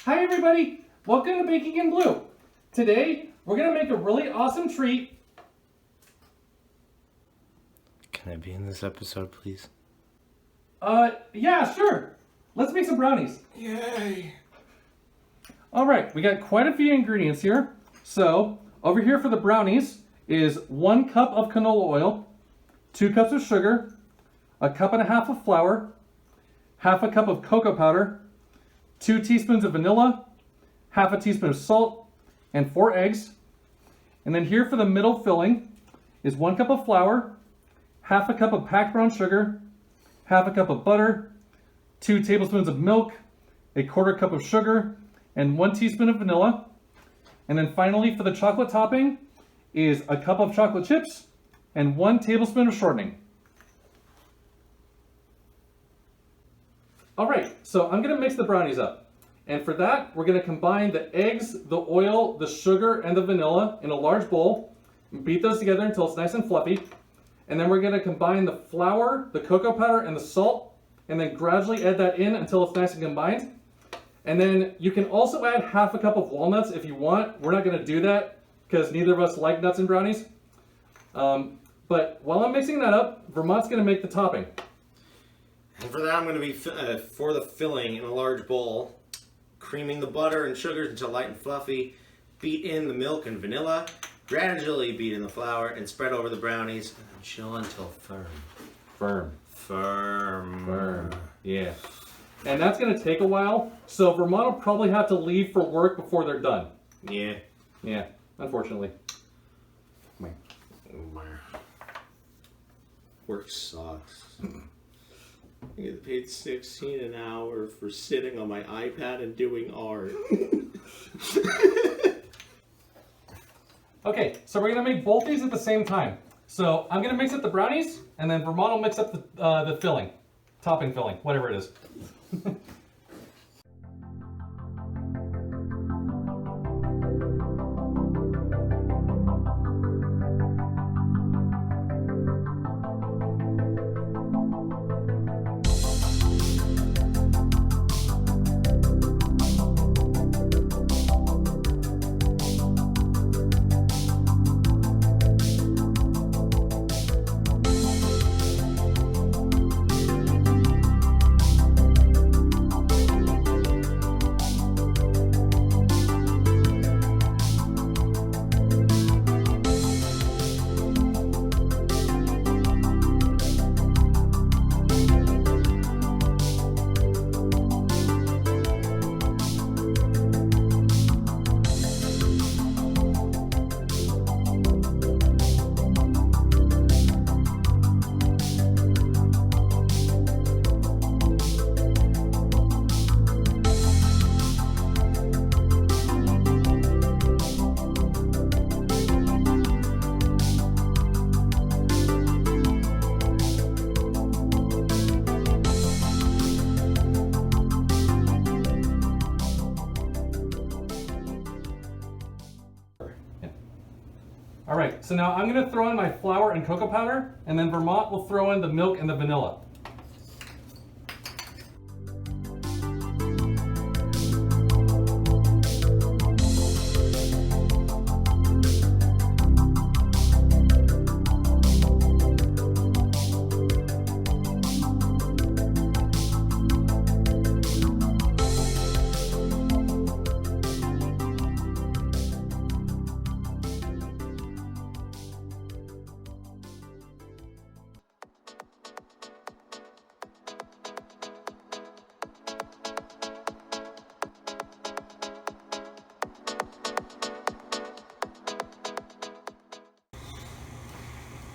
Hi everybody, welcome to Baking in Blue. Today, we're gonna make a really awesome treat. Can I be in this episode, please? Yeah, sure. Let's make some brownies. Yay! All right, we got quite a few ingredients here. So, over here for the brownies is 1 cup of canola oil, 2 cups of sugar, 1.5 cups of flour, 1/2 cup of cocoa powder, 2 teaspoons of vanilla, 1/2 teaspoon of salt, and 4 eggs. And then here for the middle filling is 1 cup of flour, 1/2 cup of packed brown sugar, 1/2 cup of butter, 2 tablespoons of milk, 1/4 cup of sugar, and 1 teaspoon of vanilla. And then finally for the chocolate topping is 1 cup of chocolate chips and 1 tablespoon of shortening. All right, so I'm gonna mix the brownies up. And for that, we're gonna combine the eggs, the oil, the sugar, and the vanilla in a large bowl. Beat those together until it's nice and fluffy. And then we're gonna combine the flour, the cocoa powder, and the salt, and then gradually add that in until it's nice and combined. And then you can also add 1/2 cup of walnuts if you want. We're not gonna do that because neither of us like nuts in brownies. But while I'm mixing that up, Vermont's gonna make the topping. And for that, I'm going to be for the filling in a large bowl, creaming the butter and sugars until light and fluffy. Beat in the milk and vanilla. Gradually beat in the flour and spread over the brownies, and then chill until firm. Firm. Yeah. And that's gonna take a while, so Vermont will probably have to leave for work before they're done. Yeah. Yeah, unfortunately. Work sucks. I get paid $16 an hour for sitting on my iPad and doing art. Okay, so we're gonna make both these at the same time. So I'm gonna mix up the brownies, and then Vermont will mix up the filling, topping filling, whatever it is. All right, so now I'm gonna throw in my flour and cocoa powder, and then Vermont will throw in the milk and the vanilla.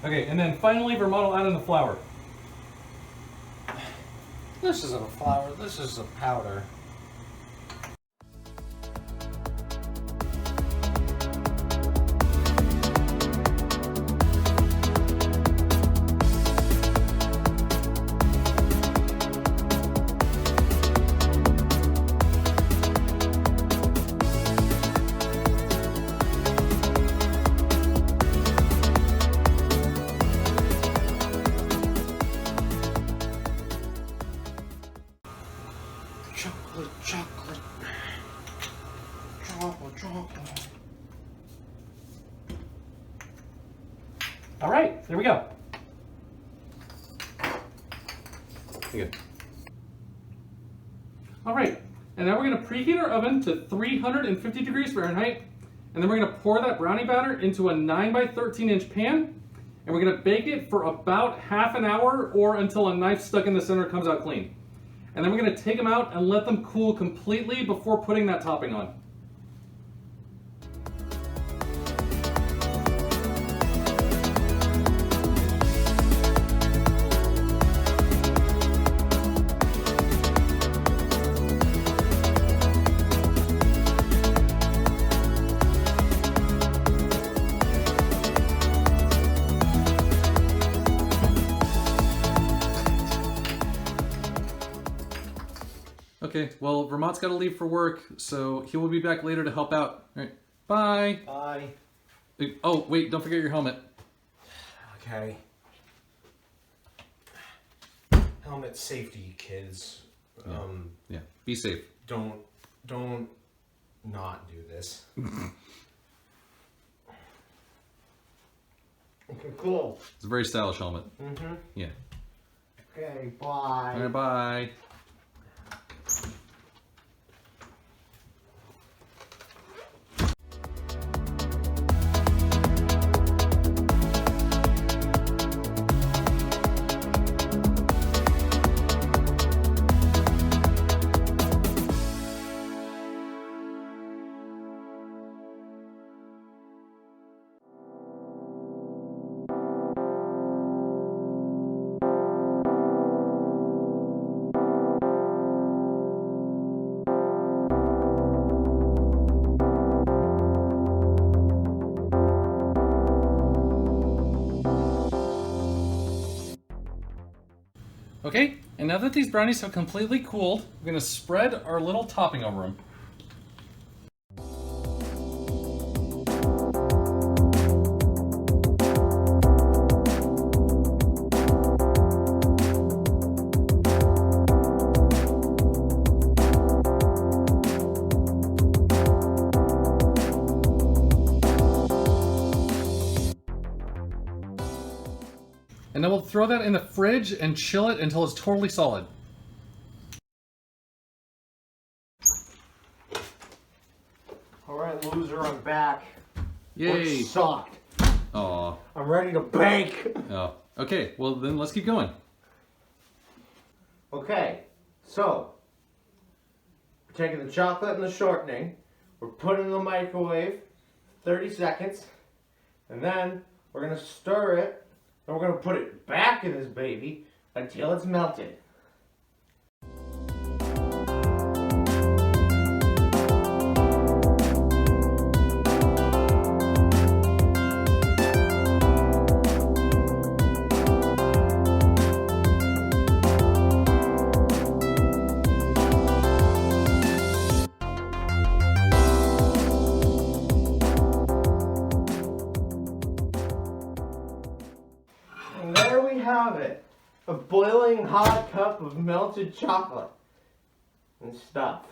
Okay, and then finally Vermont will add in the flour. This isn't a flour, this is a powder. chocolate. All right, there we go. Good. All right, and now we're gonna preheat our oven to 350 degrees Fahrenheit, and then we're gonna pour that brownie batter into a 9 by 13 inch pan, and we're gonna bake it for about half an hour or until a knife stuck in the center comes out clean. And then we're gonna take them out and let them cool completely before putting that topping on. Okay, well, Vermont's got to leave for work, so he will be back later to help out. All right, bye. Bye. Oh, wait, don't forget your helmet. Okay. Helmet safety, kids. Yeah, be safe. Don't not do this. Okay, cool. It's a very stylish helmet. Mm-hmm. Yeah. Okay, bye. All right, bye. Okay, and now that these brownies have completely cooled, we're gonna spread our little topping over them. And then we'll throw that in the fridge and chill it until it's totally solid. Alright, loser, I'm back. Yay! What sucked? Aw. I'm ready to bake. Oh. Okay, well then let's keep going. Okay, so we're taking the chocolate and the shortening, we're putting it in the microwave 30 seconds, and then we're gonna stir it, and we're gonna put it back in this baby until it's melted. And there we have it. A boiling hot cup of melted chocolate and stuff.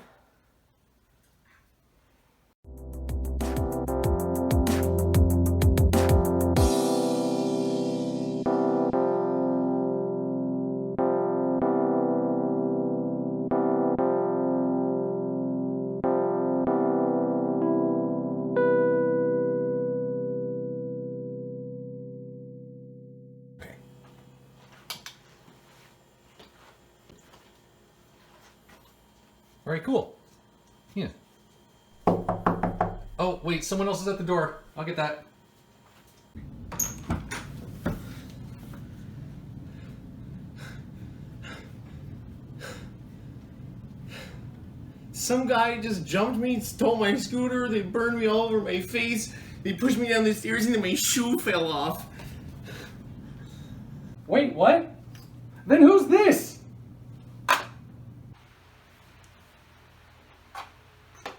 All right, cool. Yeah. Oh, wait, someone else is at the door. I'll get that. Some guy just jumped me, stole my scooter, they burned me all over my face, they pushed me down the stairs and then my shoe fell off. Wait, what? Then who's this?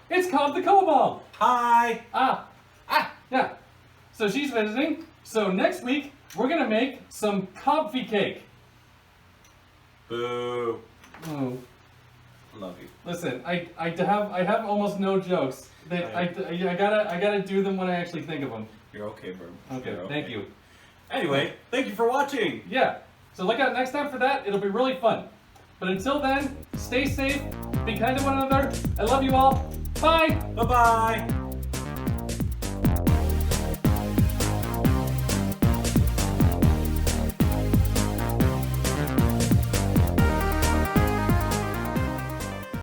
It's called the Cola. Hi! Yeah. So she's visiting. So next week, we're gonna make some coffee cake. Boo. Oh. Love you. Listen, I have almost no jokes. I gotta do them when I actually think of them. You're okay, bro. Okay, You're thank you. Anyway, thank you for watching. Yeah. So look out next time for that. It'll be really fun. But until then, stay safe, be kind to one another. I love you all. Bye. Bye-bye.